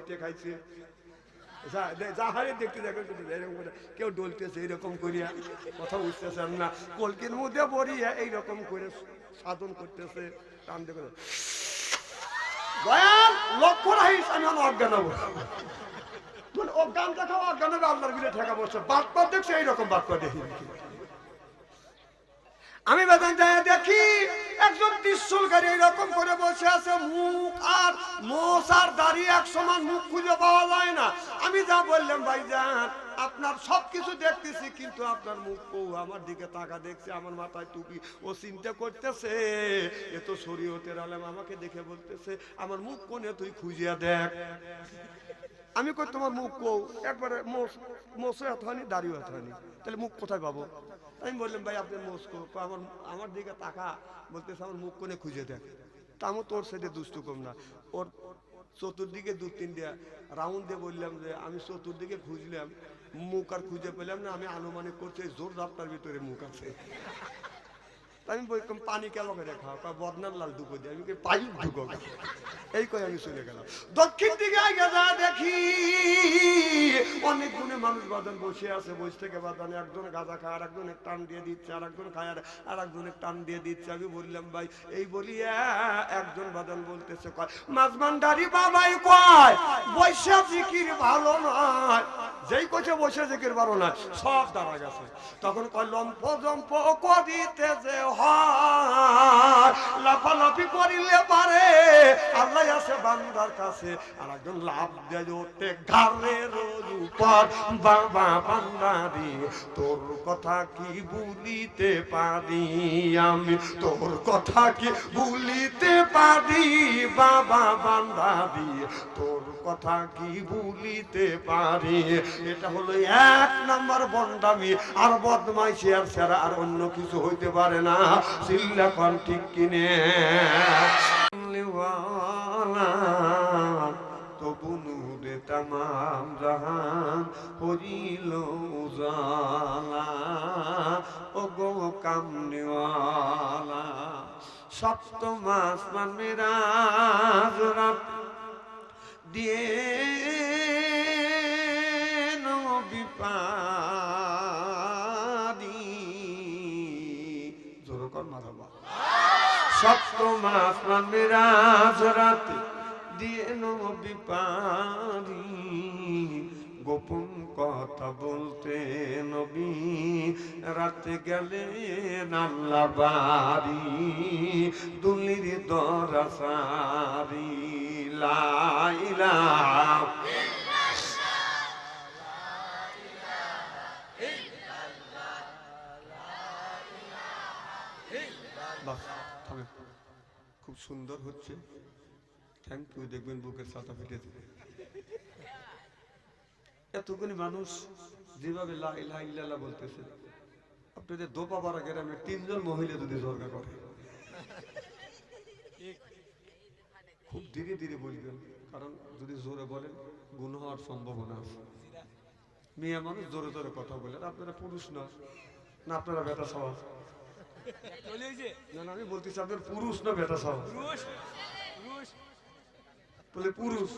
ইটে খাইছে যাহারে দেখতে দেখেন এরকম করে কেউ ডলতেছে এইরকম করিয়া কথা বুঝতেছেন না কলকির মধ্যে বড়িয়া এইরকম করে সাধন করতেছে টান দেখে দয়াল লক্ষ্য রাখিস আমি অজ্ঞান হবো অজ্ঞান দেখাও অজ্ঞান হবে আল্লাহর বিলে ঠেকা বসছে বাদ দেখছে এইরকম বাদ দেখি আমি বেতন যাই দেখি একজন ত্রিশূলকারী এরকম করে বসে আছে মুখ আর মোষ আর দাড়ি এক সমান মুখ খুঁজে পাওয়া যায় না আমি যা বললাম ভাইজান আপনার সবকিছু দেখতেছি কিন্তু আপনার মুখ আমার দিকে তাকা দেখছে আমার মাথায় টুপি ও চিন্তা করতেছে এ তো শরীয়তের আলেম আমাকে দেখে বলতেছে আমার মুখ কোনে তুই খুঁজিয়া দেখ আমি কই তোমার মুখ কও একবারে মোষও এত হয়নি দাড়িও এত হয়নি তাহলে মুখ কোথায় পাবো আমি বললাম ভাই আপনার মোষ আমার দিকে তাকা বলতেছে আমার মুখ কোনে খুঁজে দেখ তা আমি তোর সাথে দুষ্টু কম না ওর চতুর্দিকে দু তিনটা রাউন্ড দিয়ে বললাম যে আমি চতুর্দিকে খুঁজলাম মুখ আর খুঁজে পেলাম না আমি আনুমানিক করছি জোর রাস্তার ভিতরে মুখ আছে আমি বললাম পানি কেন করে খাওয়া বদনার লাল ঢুকো দিয়ে আমি পাইপ ঢুকো এই কই আমি চলে গেলাম দক্ষিণ দিকে আগে যা দেখি অনেক গুণে মানুষ বাদান বসে আছে বসে থেকে বাদানে একজন গাঁজা খায় আর একজনের টান দিয়ে দিচ্ছে আর একজন খায় আর একজনের টান দিয়ে দিচ্ছে আমি বললাম ভাই এই বলিয়া একজন বাদান বলতেছে কয় মাঝমানদারি বাবাই কয় বৈশা জিকির ভালো নয় যেই কোচে বসে জিকির ভালো নয় সব দাঁড়া গেছে তখন কয় লম্প জম্প করিতে যে হয় লাফালাফি করিলে পারে আল্লাহ আছে বান্দার কাছে আর একজন লাভ দেয় ওতে ঘাড়ের উপর বাবা বান্দারি তোর কথা কি ভুলিতে পারি আমি তোর কথা কি ভুলিতে পারি বাবা বান্দারি তোর কথা কি ভুলিতে পারি এটা হলো এক নাম্বার বন্ডামি আর বদমাইশি আর ছাড়া আর অন্য কিছু হইতে পারে না চিল্লা কোন ঠিক কিনে তবু নূরে তামাম জাহান হরিল উজালা ও গো কামনিওয়ালা সপ্তম আসমান মিরাজ রাত দিয়ে নবী পারি জোর কর মারহাবা সপ্তম আসমান মিরাজ রাত দিয়ে নবী পারি গোপন কথা বলতে নবী রাতে গেলে আল্লাহ বাড়ি দুলির দরাসারি লা ইলাহা খুব সুন্দর হচ্ছে থ্যাংক ইউ দেখবেন বুকের ছাতা ফেটে এতগুলি মানুষ যেভাবে লা ইলাহা ইল্লাল্লাহ বলতেছে আপনাদের দোপাপাড়া গ্রামের 3 জন মহিলা যদি জর্গা করে খুব ধীরে ধীরে বলবেন কারণ যদি জোরে বলেন গুনাহ হওয়ার সম্ভাবনা আছে মেয়ে মানুষ জোরে জোরে কথা বলেন আপনারা পুরুষ না না আপনারা বেটা সওয়া না আমি বলতেছি আপনার পুরুষ না বেটা সওয়া বলে পুরুষ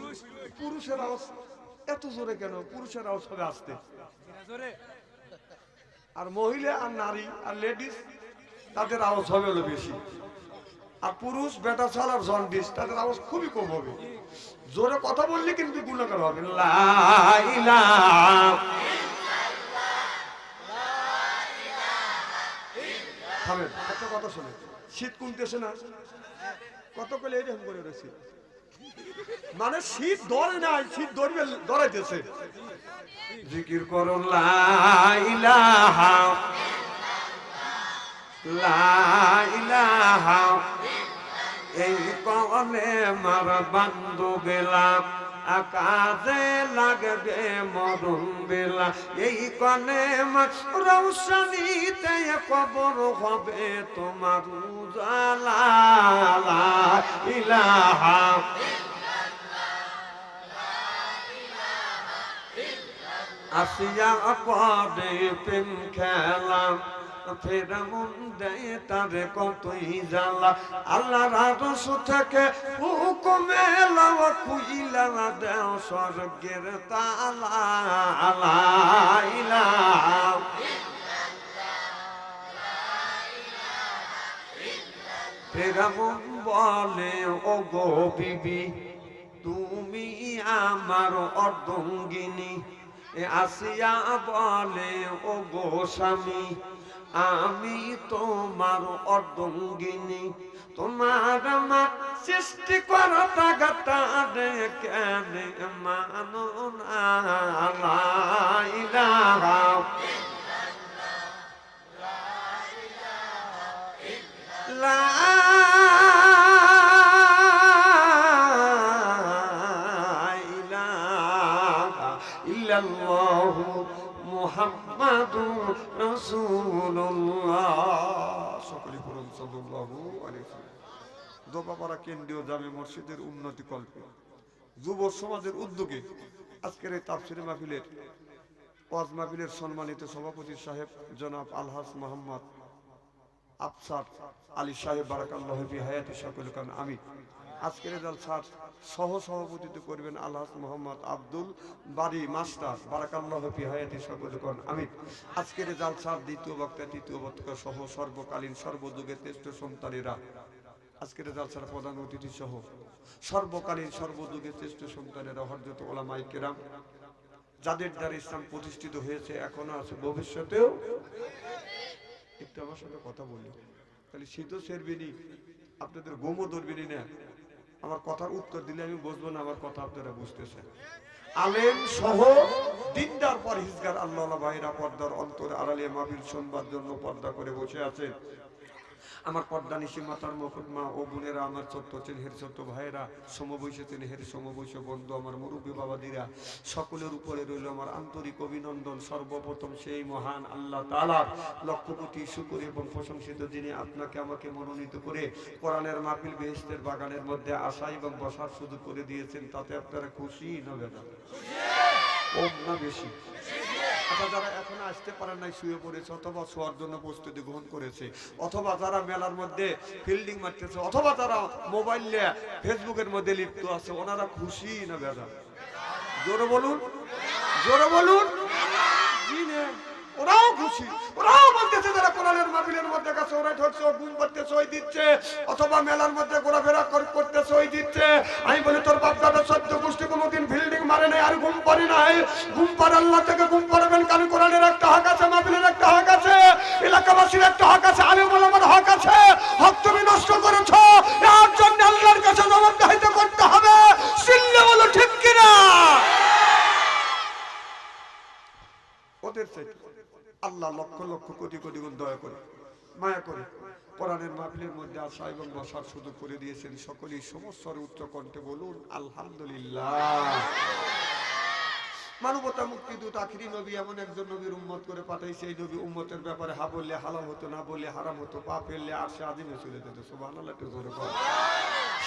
পুরুষের আওয়াজ এত জোরে কেন পুরুষের আওয়াজ হবে আসতে আর মহিলা আর নারী আর লেডিস তাদের আওয়াজ হবে হলো বেশি আর পুরুষ বেটা ছাল আর জন্ডিস তাদের আওয়াজ খুবই কম হবে জোরে কথা বললে কিন্তু গুণাকার হবে লা ইলাহা থামেন একটা কথা শুনে শীত কমতেছে না কত করে এরকম করে রয়েছে মানে শীত ধরে নাই শীত ধরবে ধরাইতেছে জিকির করো লা ইলাহা লা ইলাহা এই কলে মার বান্ধব গেলাম আকাশে লাগবে মরণ বেলা এই কলে রৌশনীতে কবর হবে তোমার উজালা লা ইলাহা আসিয়া পরে প্রেম খেলা ফেরাউন দেয় তারে কতই জ্বালা আল্লাহর আরশ থেকে হুকুমে লাওয়া খুইলা দেও স্বর্গের তালা লা ইলাহা ফেরাউন বলে ও গো বিবি তুমি আমার অর্ধাঙ্গিনী আসিয়া বলে ও গো স্বামী আমি তোমার অর্ধাঙ্গিনী তোমার আমার সৃষ্টি করতা গাতা রে কেন মানো না লা ইলাহা লা ইলাহা ইল্লাল্লাহু মুহাম্মাদুর রাসূলুল্লাহ সকলে পড়ুন সাল্লাল্লাহু আলাইহি ওয়াসাল্লাম। দোপাপাড়া কেন্দ্রীয় জামে মসজিদের উন্নতি কল্পে যুব সমাজের উদ্যোগে আজকের এই তাফসীর মাহফিলের ওয়াজ মাহফিলের সম্মানিত সভাপতি সাহেব জনাব আলহাজ মোহাম্মদ আফসার আলী সাহেব বারাকাল্লাহু ফি হায়াতি সকল কান আমি আজকের জালসার সহ সভাপতিত্ব করবেন আলহাজ মোহাম্মদ আব্দুল বারী মাস্টার বারাকাল্লাহু ফি হায়াতি সকল কান আমি আজকের জালসার দ্বিতীয় বক্তা তৃতীয় বক্তা সহ সর্বকালীন সর্বযুগের শ্রেষ্ঠ সন্তানেরা আজকের জালসার প্রধান অতিথি সহ সর্বকালীন সর্বযুগের শ্রেষ্ঠ সন্তানেরা হযরত উলামায়ে কেরাম যাদের দ্বারা ইসলাম প্রতিষ্ঠিত হয়েছে এখনো আছে ভবিষ্যতেও একটু আমার সাথে কথা বলি তাহলে শীতও সেরবিনি আপনাদের গোমও ধরবিনি না আমার কথার উত্তর দিলে আমি বুঝবো না আমার কথা আপনারা বুঝতেছেন আলেম সহ দিনদার পরহেজগার আল্লাহওয়ালা ভাইরা পর্দার অন্তরে আড়ালে মাহফিল শুনবার জন্য পর্দা করে বসে আছে আমার পর্দা নিশি মাতার মুকুট মা ও বোনেরা আমার ছোট্ট চেনহের ছোট্ট ভাইয়েরা সমবয়সী চেনহের সমবয়সী বন্ধু আমার মুরব্বী বাবাদিরা সকলের উপরে রইল আমার আন্তরিক অভিনন্দন সর্বপ্রথম সেই মহান আল্লাহ তাআলার লক্ষ কোটি শুকর এবং প্রশংসিত যিনি আপনাকে আমাকে মনোনীত করে কোরআনের মাহফিল বেহেশতের বাগানের মধ্যে আসা এবং বসার সুযোগ করে দিয়েছেন তাতে আপনারা খুশি না বেদা কম না বেশি আচ্ছা যারা এখন আসতে পারেন নাই শুয়ে পড়েছে অথবা শোয়ার জন্য প্রস্তুতি গ্রহণ করেছে অথবা যারা মেলার মধ্যে ফিল্ডিং মারতেছে অথবা যারা মোবাইল নিয়ে ফেসবুকের মধ্যে লিপ্ত আছে ওনারা খুশি না বেজা জোরে বলুন জোরে বলুন ওরাও খুশি ওরাও বলতেছে যারা কোরআনের মাহফিলের মধ্যে কাছে ওরা ঠকছে গুণ করতেছে ওই দিচ্ছে অথবা মেলার মধ্যে ঘোরাফেরা করতেছে ওই দিচ্ছে আমি বলি তোর বাপ দাদা সদ্য গোষ্ঠী কোনোদিন ফিল্ডিং মারে নাই আর ঘুম পারি নাই ঘুম পারে আল্লাহ থেকে ঘুম পারবেন কারণ কোরআনের একটা হক আছে মাহফিলের একটা হক আছে এলাকাবাসীর একটা হক আছে আলেম ওলামার হক আছে হক তুমি নষ্ট করেছো এর জন্য আল্লাহর কাছে জবাবদিহিতা করতে হবে সিল্লে বলো ঠিক কিনা ওদের চাইতে আল্লাহ লক্ষ লক্ষ কোটি কোটি গুণ দয়া করে মায়া করে কোরআনের মাহফিলের মধ্যে আসা এবং বসার সুযোগ করে দিয়েছেন সকলেই সমস্যার উচ্চ কণ্ঠে বলুন আলহামদুলিল্লাহ মানবতা মুক্তি দূত আখিরি নবী এমন একজন নবীর উম্মত করে পাঠাইছে এই নবী উম্মতের ব্যাপারে হা বললে হালাল হতো না বললে হারাম হতো পা ফেললে আরশে আজিমে চলে যেত সুবহানাল্লাহ একটু জোরে বল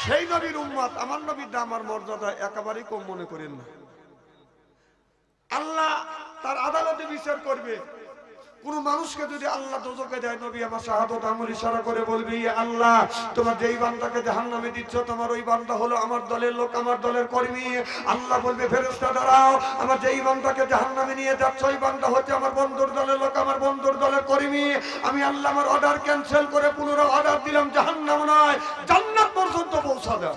সেই নবীর উম্মত আমার নবীর দাম আর মর্যাদা একেবারেই কম মনে করেন না আল্লাহ তার আদালতে বিচার করবে কোন মানুষকে যদি আল্লাহ দোজখে দেয় নবী আমার শাহাদাত আঙ্গুল ইশারা করে বলবি আল্লাহ তোমার যেই বান্দাকে জাহান্নামে দিচ্ছ তোমার ওই বান্দা হলো আমার দলের লোক আমার দলের কর্মী আল্লাহ বলবে ফেরেশতা দাঁড়াও আমার যেই বান্দাকে জাহান্নামে নিয়ে যাচ্ছ ওই বান্দা হচ্ছে আমার বন্ধুর দলের লোক আমার বন্ধুর দলের কর্মী আমি আল্লাহ আমার অর্ডার ক্যান্সেল করে পুনরায় অর্ডার দিলাম জাহান্নাম নয় জান্নাত পর্যন্ত পৌঁছা দাও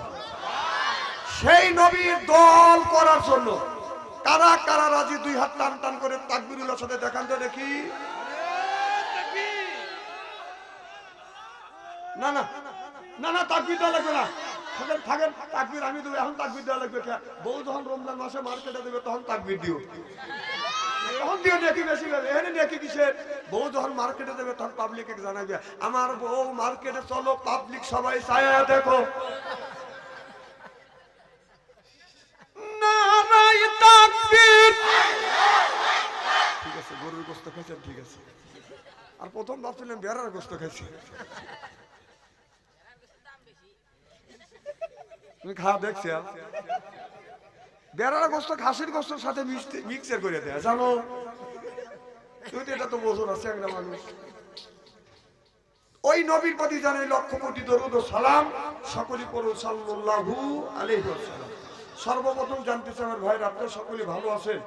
সেই নবীর দল করার জন্য কারা কারা রাজি দুই হাত টান টান করে তাকবীরুল্লাহর সাথে দেখান তো দেখি না না না না তাকবীর দেওয়া লাগবে না থাকেন থাকেন তাকবীর আমি দেবো এখন তাকবীর দেওয়া লাগবে বউ যখন রমজান মাসে মার্কেটে দেবে তখন তাকবীর দিও তখন দিও নেকি বেশি যাবে এখানে নেকি কিসের বউ যখন মার্কেটে দেবে তখন পাবলিককে জানাবে আমার বউ মার্কেটে চলো পাবলিক সবাই ছায়া দেখো ঠিক আছে গরুর গোস্ত খাইছেন ঠিক আছে আর প্রথম ভাবছিলাম বেড়ার গোস্ত খাইছি তুমি খাওয়া দেখছি বেড়ার গোস্ত খাসির গোস্তর সাথে মিক্সার করে দেয় জানো তুই তো এটা তো বোঝো না একটা মানুষ ওই নবীর প্রতি জানাই লক্ষ কোটি দরুদ ও সালাম, সকলে পড়ুন সাল্লাল্লাহু আলাইহি ওয়াসাল্লাম। সর্বপ্রথম জানতে চাই আমার ভাইরা, আপনারা সকলে ভালো আছেন?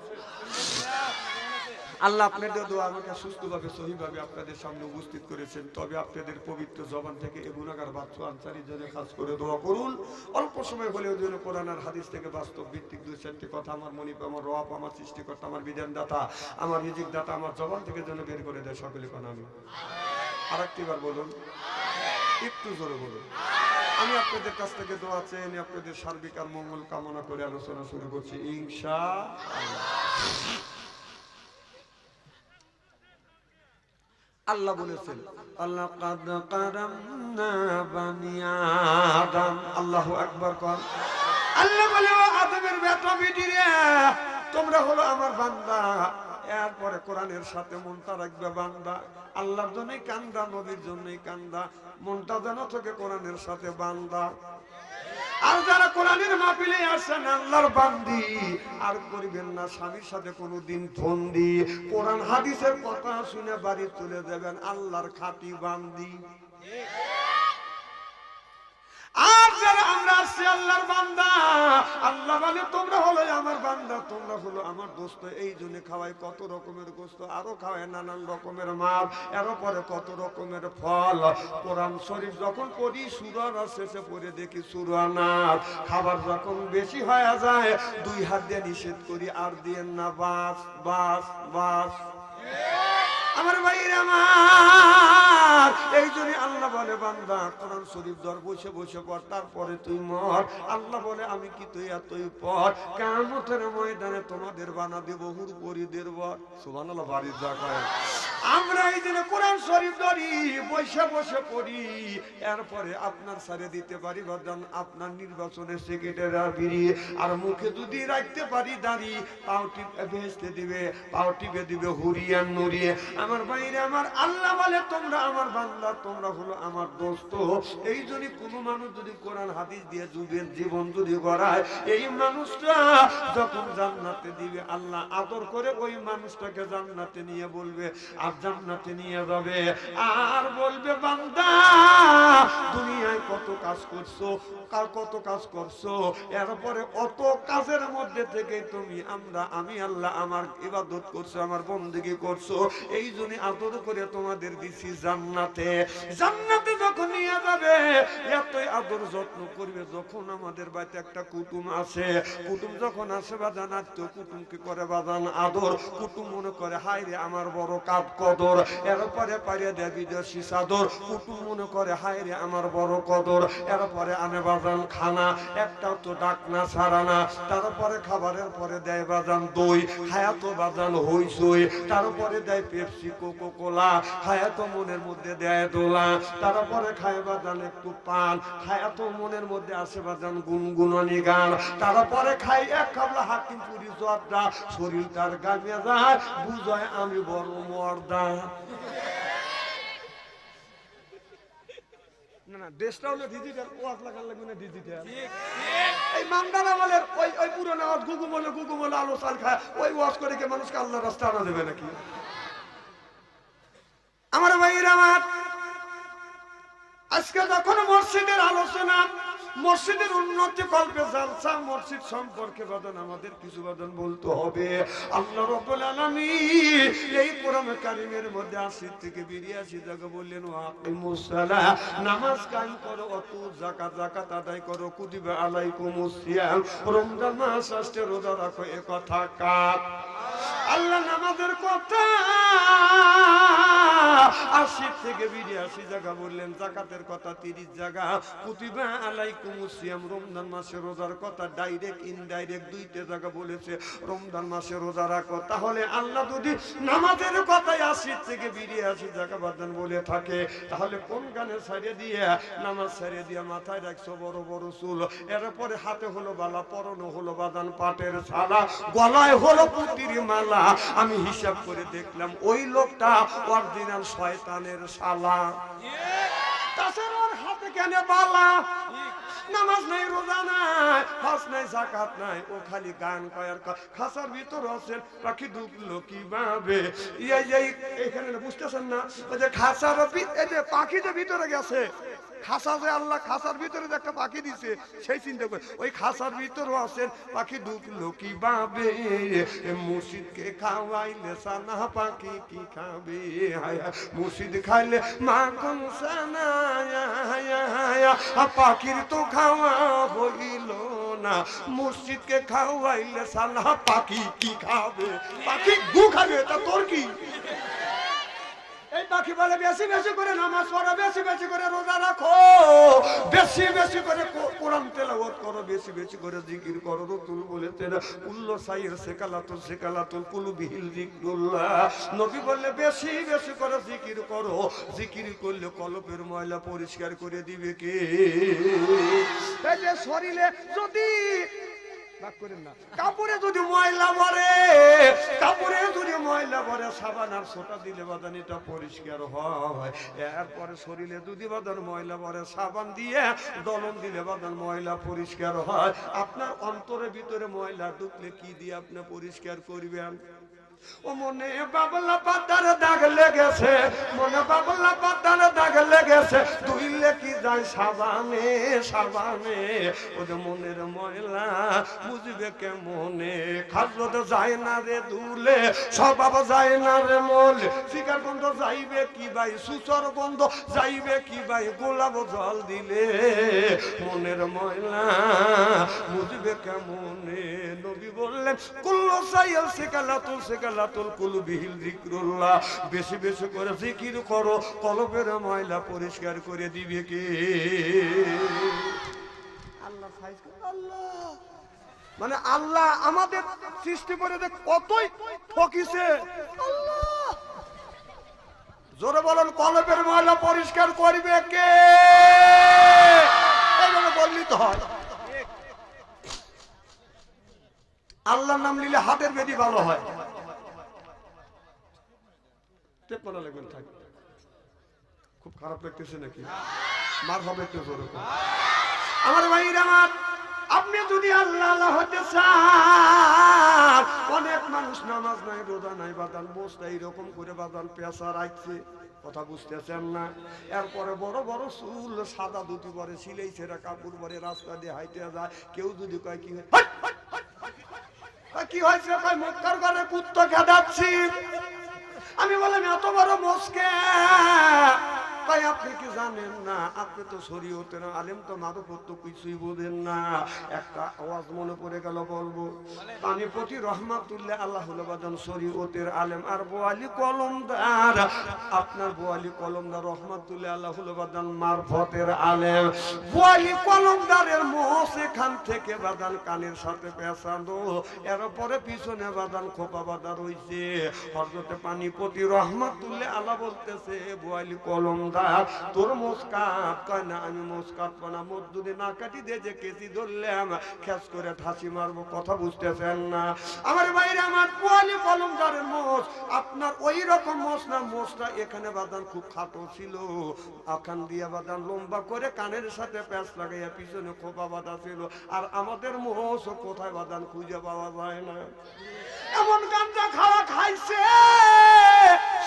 আল্লাহ আপনাদের দোয়া আমাকে সুস্থভাবে সহিভাবে আপনাদের সামনে উপস্থিত করেছেন। তবে আপনাদের পবিত্র জবান থেকে এ গুনাহগার বাচ্চা আনসারীর জন্য খাস করে দোয়া করুন। অল্প সময় হলেও যেন কোরআন আর হাদিস থেকে বাস্তব ভিত্তিক দুই চারটি কথা আমার মনিপ, আমার রব, আমার সৃষ্টিকর্তা, আমার বিধানদাতা, আমার রিজিক দাতা আমার জবান থেকে যেন বের করে দেয়। সকলে কোন আমি আরেকটিবার বলুন, একটু জোরে বলুন। আমি আপনাদের কাছ থেকে দোয়া চেয়ে নিয়ে আপনাদের সার্বিক আর মঙ্গল কামনা করে আলোচনা শুরু করছি ইনশাআল্লাহ। আল্লাহ বলেছেন লাকাদ কারামনা বানি আদম। আল্লাহু আকবার কর। আল্লাহ বলে ও আদমের বেটা বেটিরা, তোমরা হলো আমার বান্দা। এরপরে কোরআনের সাথে মনটা রাখবে বান্দা। আল্লাহর জন্যই কান্দা, নবীর জন্যই কান্দা, মনটা যেন থেকে কোরআনের সাথে বান্দা। আর যারা কোরআনের মাহফিলে আসেন আল্লাহর বান্দি, আর করিবেন না স্বামীর সাথে কোনোদিন ফন্দি। কোরআন হাদিসের কথা শুনে বাড়ি চলে যাবেন আল্লাহর খাঁটি বান্দি। আর যারা আমরা আসছি আল্লাহর বান্দা, আল্লাহ বলে তোমরা হলো আমার বান্দা, তোমরা হলো আমার দোস্ত। এই জন্য খাওয়াই কত রকমের গোস্ত, আরো খাওয়াই নানান রকমের মাছ, এর পরে কত রকমের ফল। কোরআন শরীফ যখন পড়ি সূরার শেষে পড়ে দেখি সূরা নাস। খাবার যখন বেশি হয়ে যায় দুই হাত দিয়ে নিষেধ করি, আর দিয়েন না বাস বাস বাস। আমার ভাইরা আমার, এই জন্য আল্লাহ বলে বান্দা কোরআন শরীফ ধর, বসে বসে পড়, তারপরে তুই মর। আল্লাহ বলে আমি কি তুই আর তুই পড়, কিয়ামতের ময়দানে তোমাদের বানা দেব হুরপরিদের বর। সুবহানাল্লাহ, বাড়ির যা কয়। আমরা এই জন্য কোরআন শরীফ ধরি, বসে বসে পড়ি, এরপরে আপনার সারে দিতে পারি বাদান আপনার নির্বাচনের সেক্রেটারি, আর মুখে যদি রাখতে পারি দাঁড়ি, পাও টিপে ভেস্তে দিবে, পাও টিপে দিবে হুরিয়ান নুরিয়ে। আমার বাইরে আমার আল্লাহ বলে তোমরা আমার বান্দা, তোমরা হলো আমার দোস্ত। এই জন্য কোনো মানুষ যদি কোরআন হাদিস দিয়ে যুগের জীবন যদি গড়ায়, এই মানুষটা যখন জান্নাতে দিবে আল্লাহ আদর করে ওই মানুষটাকে জান্নাতে নিয়ে বলবে, আর জান্নাতে নিয়ে যাবে, আর বলবে বান্দা দুনিয়ায় কত কাজ করছো, কত কাজ করছো, এরপরে অত কাজের মধ্যে থেকে তুমি আমি আল্লাহ আমার ইবাদত করছো, আমার বন্দেগী করছো, এই জন্য আদর করে তোমাদের দিছি জান্নাতে। জান্নাতে যখন নিয়ে যাবে এতই আদর যত্ন করবে। যখন আমাদের বাড়িতে একটা কুটুম আসে, কুটুম যখন আসে বাজান আত্মীয় কুটুমকে করে বাজান আদর। কুটুম মনে করে হায় রে আমার বড় কাপ কদর, এরপরে পারিয়ে দেয় বিদেশি চাদর। কুটুম মনে করে হায় রে আমার বড় কদর, এরপরে আনে বাজান খানা, একটাও তো ডাকনা ছাড়ানা। তারপরে খাবারের পরে দেয় বাজান দই, খায়া তো বাজান হইসই। তারপরে দেয় পেপসি, কোকো কোলা, খায়া তো মনের মধ্যে দেয় দোলা। তারপরে খায় বাজান একটু পান, খায়া তো মনের মধ্যে আসে বাজান গুনগুনানি গান। তারপরে খাই এক খাবলা হাকিম পুরি জর্দা, শরীর তার গামিয়ে যায়, বুঝায় আমি বড় মর্দা। না না, দেশটা হলো ডিজিটাল, ওয়াজ লাগার লাগবে না ডিজিটাল। এই মান্দানা বলে ওই পুরোনো ওয়াজ গুগু বলে আলো চাল খায়, ওই ওয়াজ করে কি মানুষকে আল্লাহর রাস্তা আনা দেবে নাকি? আমার ভাইয়ের আমার, আজকে যখন মসজিদের আলোচনা, মসজিদের উন্নতি কল্পে জালসা, মসজিদ সম্পর্কে বাদন আমাদের কিছু বাদন বলতে হবে। আল্লাহ রাব্বুল আলামিন এই কোরআনে কারীমের মধ্যে ৮০ থেকে ৮২ জায়গা বললেন ওয়াকিমুস সালাহ, নামাজ কায়েম করো, অতু যাকাত আদায় করো, কুতিবা আলাইকুমুস সিয়াম, রমজান মাস আসছে রোজা রাখো। এ কথা কার? আল্লাহ নামাজের কথা ৮০ থেকে ৮২ জায়গা বললেন, যাকাতের কথা ৩০ জায়গা, কুতিবা আলাইকুমুস সিয়াম রমজান মাসে রোজার কথা ডাইরেক্ট ইনডাইরেক্ট দুইটা জায়গা বলেছে, রমজান মাসে রোজা রাখো। তাহলে আল্লাহ যদি নামাজের কথাই ৮০ থেকে ৮২ জায়গা বাদান বলে থাকে, তাহলে কোন গানে ছাড়িয়ে দিয়ে নামাজ ছাড়িয়ে দিয়ে মাথায় রাখছো বড় বড় চুল, এরপরে হাতে হলো বালা, পরনে হলো বাদান পাটের ছালা, গলায় হলো পুতির মালা। আমি হিসাব করে দেখলাম ওই লোকটা অরিজিনাল শয়তানের শালা। তাছাড়া ওর হাতে কেন বালা? নামাজ নাই, রোজা নাই, হজ নাই, যাকাত নাই, ও খালি গান কয় আর খাসার ভিতর আছেন পাখি ঢুকলো কিভাবে। এইখানে বুঝতেছেন না, ওই যে খাসার এই যে পাখি যে ভিতরে গেছে, খাসা যে আল্লাহ খাসার ভিতরে যে একটা পাখি দিছে, সেই চিন্তা করে ওই খাসার ভিতরও আছেন পাখি ঢুকলো কিভাবে। মুর্শিদকে খাওয়াইলে সানা পাখি কি খাবে, মুর্শিদ খাইলে মাখন সানা, পাখির তো খাওয়া হইল না, মুর্শিদকে খাওয়াইলে সানা পাখি কি খাবে, পাখি গু খাবে, তা তোর কি? এই পাখি বলে বেশি বেশি করে নামাজ পড়ো, বেশি বেশি করে রোজা রাখো, বেশি বেশি করে কোরআন তেলাওয়াত করো, বেশি বেশি করে জিকির করো। রসুল বলেছেন কুল্লু সাইয়ের সেকালাতুল কুলুবিহিল যিকরুল্লাহ। নবী বললে বেশি বেশি করে জিকির করো, জিকির করলে কলবের ময়লা পরিষ্কার করে দিবে কে? এই যে শরীরে যদি কাপড়ে যদি ময়লা ভরে, কাপড়ে যদি ময়লা ভরে, সাবান আর সোটা দিলে বাদান এটা পরিষ্কার হয়। এরপরে শরীরে যদি বাদান ময়লা ভরে, সাবান দিয়ে দলন দিলে বাদান ময়লা পরিষ্কার হয়। আপনার অন্তরের ভিতরে ময়লা ঢুকলে কি দিয়ে আপনি পরিষ্কার করবেন? ও মনে বাবলা পাতার দাগ লেগেছে, মনে বাবলা পাতার দাগ লেগেছে, ধুইলে কি যায় সাবানে সাবানে। ওদের মনের ময়লা বুঝবে কেমনে? খাজত যায় না রে দুলে, স্বভাব যায় না রে মলে, শিকার গন্ধ যাইবে কি ভাই, সুচর গন্ধ যাইবে কি ভাই, গোলাপ জল দিলে মনের ময়লা বুঝবে কেমনে? নবী বললেন কুল্লু সাইয়াল সেকালাতুল কুলুবিহিল যিকরুল্লাহ। বেশি বেশি করে জিকির করো, কলবের ময়লা পরিষ্কার করে দিবে কে? আল্লাহ। আল্লাহ মানে আল্লাহ আমাদের সৃষ্টি করে কতই ঠকিছে। আল্লাহ জোরে বলেন, কলবের ময়লা পরিষ্কার করবে কে? এইভাবে বললি তো হয়। আল্লাহর নাম নিলে হাতের বেদি ভালো হয়। খুব খারাপ লাগতেছে নাকি? মার হবে একটু জোরে। আমার ভাইরা আমার, আপনি যদি আল্লাহ আল্লাহ হতে চান, অনেক মানুষ নামাজ নাই, রোজা নাই, বাদান বসটা এইরকম করে বাদান পেশা রাখছে, কথা বুঝতেছেন না। এরপরে বড় বড় চুল, সাদা ধুতি পরে, সিলাই ছেঁড়া কাপড় পরে রাস্তা দিয়ে হাইটে যায়। কেউ যদি কয় কি কি হয়েছে, কয় মক্কার ঘরে কুত্তা খেদাচ্ছি। আমি বললাম এত বড় মস্কে, তাই আপনি কি জানেন না? আপনি তো শরীয়তের আলেম, তো মাদকত্ব কিছুই বোঝেন না। একটা আওয়াজ মনে পড়ে গেল, বলবো। পানিপতি রহমাতুল্লাহ আল্লাহ বাজান শরীয়তের আলেম, আর বোয়ালি কলমদার, আপনার বোয়ালি কলমদার রহমাতুল্লাহ আল্লাহ বাজান মারফতের আলেম। বোয়ালি কলমদারের মোষ এখান থেকে বাজান কানের সাথে পেঁচানো, এরপরে পিছনে বাজান খোপা বাঁধা রয়েছে। হযরতে পানিপতি রহমাতুল্লাহ আল্লাহ বলতেছে, বোয়ালি কলমদার তোর মোষ কাট। কয় না, আমি মোষ কাটবো না, মোষ যদি না কাটি দে, যে কেসি ধরলাম খেস করে ঠাসি মারবো। কথা বুঝতেছেন না আমার বাইরে? আমার বোয়ালি কলমদারের মোষ আপনার ওই রকম মোষ না, মোষটা এখানে বাদান খুব খাটো ছিল, আখান দিয়ে বাদান লম্বা করে কানের সাথে প্যাঁচ লাগাইয়া পিছনে খোপা বাঁধা ছিল। আর আমাদের মোষ কোথায় বাদান খুঁজে পাওয়া যায় না। এমন গাঞ্জা খাওয়া খাইছে,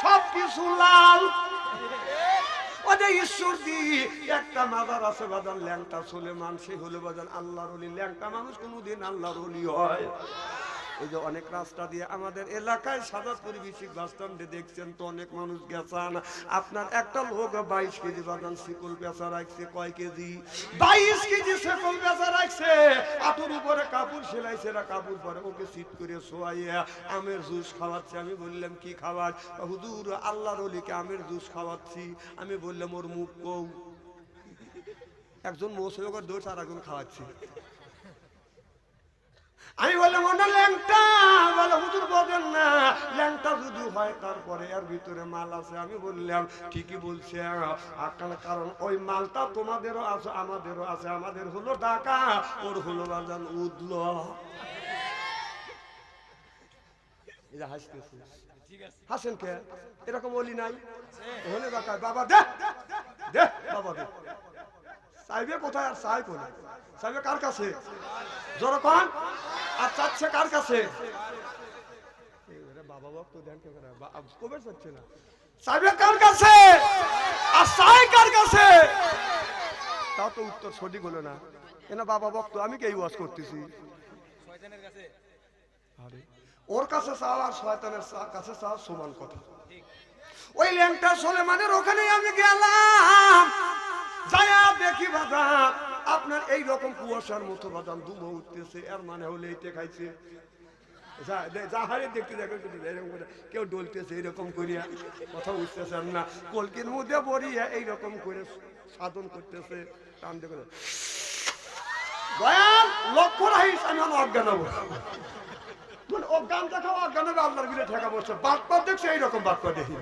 সব কিছু লাল। ওদের ঈশ্বর দি একটা মাদার আছে বাদান, ল্যাংটা সুলেমান, সে হলো বাদান আল্লাহর ওলি। ল্যাংটা মানুষ কোনোদিন আল্লাহর ওলি হয়? এই যে অনেক রাস্তা দিয়ে আমাদের এলাকায় সাদাতপুরি বিশিক বাস স্ট্যান্ডে দেখছেন তো অনেক মানুষ গেছেন। আপনার একটা লোক 22 কেজি বাদান শিকল পেঁচা রাখছে। কয় কেজি? 22 কেজি শিকল পেঁচা রাখছে। আটুর উপরে কাপড় সেলাই, সেরা কাপড় পরে ওকে সিট করে শোয়াইয়া আমের জুস খাওয়াচ্ছে। আমি বললাম কি খাওয়ার? হুজুর আল্লাহর ওলিকে আমের জুস খাওয়াচ্ছি। আমি বললাম ওর মুখ কৌ? একজন মৌসুমী দোষ আর একজন খাওয়াচ্ছি। আমি বললাম ওটা ল্যাংটা। বলে হুজুর বলেন না, ল্যাংটা যদি হয় তারপরে এর ভিতরে মাল আছে। আমি বললাম ঠিকই বলছে, কারণ ওই মালটা তোমাদেরও আছে আমাদেরও আছে। আমাদের হলো ঢাকা, ওর হলো বাজান উদল। হাসেন কে? এরকম বলি নাই হলে বাবা দে দে বাবা দে। চাইবে কোথায় আর চাই কোনে? চাইবে কার কাছে? যখন আর চাচ্ছে কার কাছে? বাবা বাপ তো ধ্যান করে কবে চাচ্ছে না, চাইবে কার কাছে আর চাই কার কাছে? তাও তো উত্তর সঠিক হলো না। কেন বাবা ভক্ত আমি কে ওয়াজ করতেছি? শয়তানের কাছে। আরে ওর কাছে চাও আর শয়তানের কাছে চাও সমান কথা। ওই ল্যাংটা সুলেমানের ওখানে আমি গেলাম, যায়া দেখি বাজার আপনার এই রকম কুয়াশার মতো বাদাম ধুমো উঠতেছে। এর মানে হলে এইটা খাইছে, দেখতে এরকম করে কেউ ডলতেছে এরকম করিয়া, কথা বুঝতেছেন না? কলকির মধ্যে বড়িয়া এইরকম করে সাধন করতেছে, টান দেখে দয়াল লক্ষ্য রাখিস আমি অজ্ঞান হবো। অজ্ঞান দেখাও অজ্ঞান হবে, আল্লাহর বিলে ঠেকা বসছে। বাক্য দেখছে এইরকম বাক্য দেখি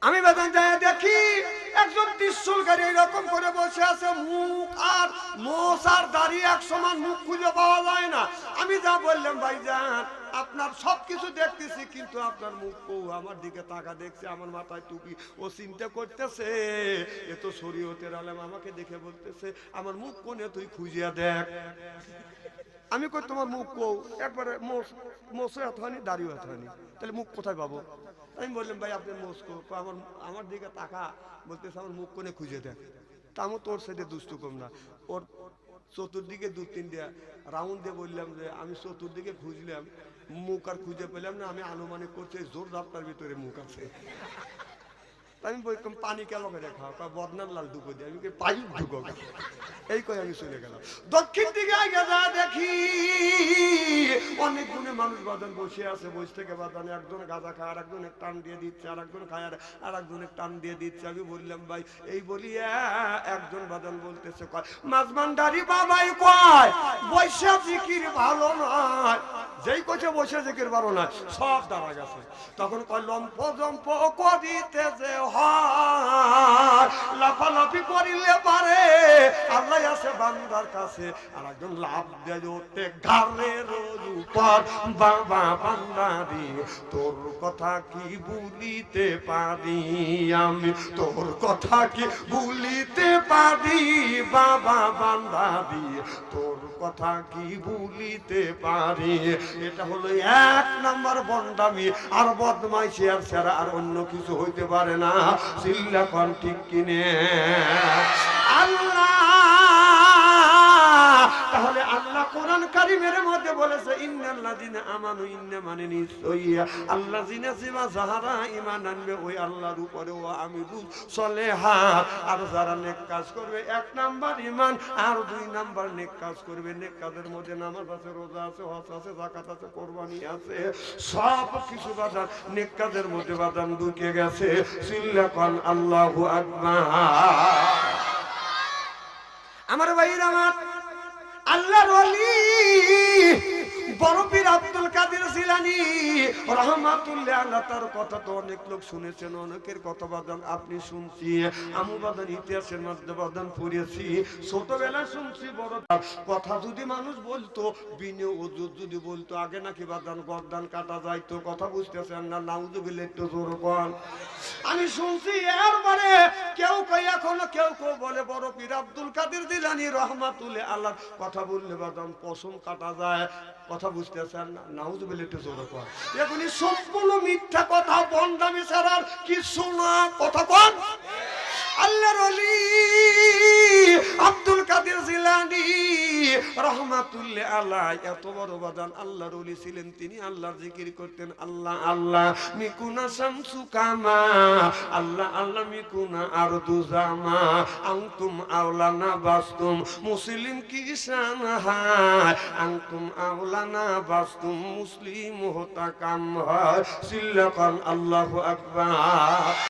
আমি বেতন যায় দেখি একজন ত্রিশূলকারী এইরকম করে বসে আছে, মুখ আর মোষ আর দাড়ি এক সমান, মুখ খুঁজে পাওয়া যায় না। আমি যা বললাম ভাইজান আপনার সবকিছু দেখতেছি কিন্তু আপনার মুখ আমার দিকে তাকা দেখছে, আমার মাথায় টুপি, ও চিন্তা করতেছে এ তো শরীয়তের আলেম, আমাকে দেখে বলতেছে আমার মুখ কোনে তুই খুঁজিয়া দেখ। আমি কই তোমার মুখ কো? একবারে মোষও এত হয়নি দাড়িও এত হয়নি, তাহলে মুখ কোথায় পাবো? আমি বললাম ভাই আপনার মোষ কো? আমার দিকে তাকা, বলতেছে আমার মুখ কোনে খুঁজে দেখ। তা আমি তোর সাথে দুষ্টু কম না, ওর চতুর্দিকে দু তিনটা রাউন্ড দিয়ে বললাম যে আমি চতুর্দিকে খুঁজলাম, মুখ আর খুঁজে পেলাম না। আমি আনুমানিক করছি জোর রাস্তার ভিতরে মুখ আছে। আমি বললাম পানি কেন করে খাও? বদনার লাল ঢুকো দিয়ে। আমি পাইপ ঢুকো, এই কই আমি চলে গেলাম। দক্ষিণ দিকে আগে যা দেখি অনেক গুণে মানুষ বাদান বসে আছে, বসে থেকে বাদান একজন গাঁজা খায়, আর একজনের টান দিয়ে দিচ্ছে, আর একজন খায় আর একজনের টান দিয়ে দিচ্ছে। আমি বললাম ভাই এই বলিয়া একজন বাদান বলতেছে কয় মাঝমান্ডারি বাবাই কয় বৈশা জিকির ভালো নয়, যেই কোচে বসে জিকির ভালো নয় সব দাঁড়া গেছে। তখন কয় লম্প জম্প করিতে যে হয়, লাফালাফি করিলে পারে আল্লাহ আছে বান্দার কাছে। আর একজন লাভ দেয় উঠতে ঘাড়ের উপর, বাবা বান্দারি তোর কথা কি ভুলিতে পারি আমি, তোর কথা কি ভুলিতে পারি বাবা বান্দারি, তোর কথা কি ভুলিতে পারি। এটা হলো এক নাম্বার বন্ডামি আর বদমাইশি, আর ছাড়া আর অন্য কিছু হইতে পারে না। চিল্লা কোন ঠিক কিনে? আল্লাহ তাহলে আল্লাহ কোরআন কারীমের মধ্যে বলেছে ইন্নাল্লাযিনা আমানু, ইন্না মানে নিশ্চয়ই আল্লাযিনা সিবা যাহারা ঈমান আনবে ওই আল্লাহর উপরে ও আমিলুস সলিহাত, আর যারা নেক কাজ করবে, এক নাম্বার ঈমান আর দুই নাম্বার নেক কাজ করবে। নেক কাজের মধ্যে নামাজ আছে, রোজা আছে, হজ আছে, যাকাত আছে, কুরবানি আছে, সব কিছু বাদান নেক কাজের মধ্যে বাদান ঢুকে গেছে। চিল্লা কোন আল্লাহু আকবার। আমার ভাইরা আমার আল্লাহর ওলি বড় পীর আব্দুল কাদের জিলানী রাহমাতুল্লাহ আলাইহি, তার কথা তো অনেক লোক শুনেছেন, অনেকের কথা বাদান আপনি শুনছি, আমি বাদান ইতিহাসের মধ্যে বাদান পড়েছি, ছোটবেলায় শুনছি। বড় কথা যদি মানুষ বলতো, বিনে ওজুর যদি বলতো, আগে নাকি বাদান গর্দান কাটা যাইতো, কথা বুঝতেছেন না? নাউজুবিল্লাহ, একটু জোর কর। আমি শুনছি এরপরে কেউ কই এখনো কেউ কেউ বলে বড় পীর আব্দুল কাদের জিলানী রাহমাতুল্লাহ আলাইহি কথা বললে বাদান পশম কাটা যায়, কথা বুঝতেছেন না? নাউজুবিল্লাহ, একটু জোরে কর। এগুলি সম্পূর্ণ মিথ্যা কথা, বন্ডামি ছাড়ার কিছু না। কথা কোন? আল্লাহর ওলি আব্দুল কাদের জিলানী রাহমাতুল্লাহ আলাইহি এত বড় বাদান আল্লাহর ওলি ছিলেন। তিনি আল্লাহর জিকির করতেন, আল্লাহ আল্লাহ মিকুনা শামসু কামা, আল্লাহ আল্লাহ মিকুনা আরদু জামা, আনতুম আওলানা বাস্তুম মুসলিম কি শান হায়, আনতুম আওলানা বাস্তুম মুসলিম হতা কাম হয়। চিল্লা কোন আল্লাহু আকবার।